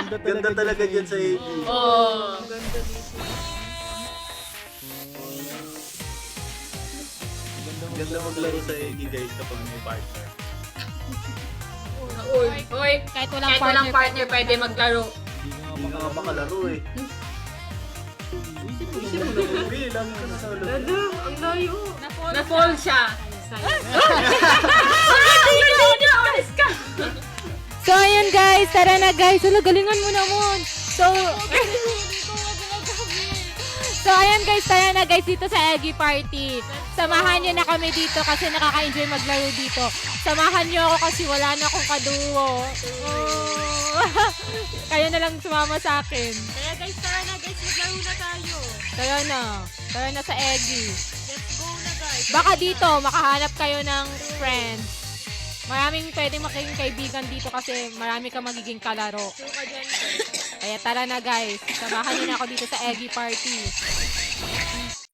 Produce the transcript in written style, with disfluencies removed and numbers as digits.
Ganda talaga dyan sa AD. Oh, ganda dito. Ganda maglaro sa AD guys kapag may partner. Uy, Kahit kahit walang partner, pwede maglaro. Hindi ka nga makalaro eh. Isip mo na movie, lagi ka nasa laro. Ang layo. Na-fall siya. So, ayun guys. Tara na guys. Hala, galingan mo naman. So, ayan guys. Tara na guys dito sa Eggy Party. Samahan niyo na kami dito kasi nakaka-enjoy maglaro dito. Samahan niyo ako kasi wala na akong kaduo. Oh. Kayo na lang sumama sa akin. Kaya guys, tara na guys, maglaro na tayo. Tara na. Tara na sa Eggy. Let's go na guys. Baka dito, makahanap kayo ng friends. Maraming pwedeng magiging kaibigan dito kasi marami ka magiging kalaro. Suka dyan. Kaya tara na guys, samahan niyo na ako dito sa Eggy Party.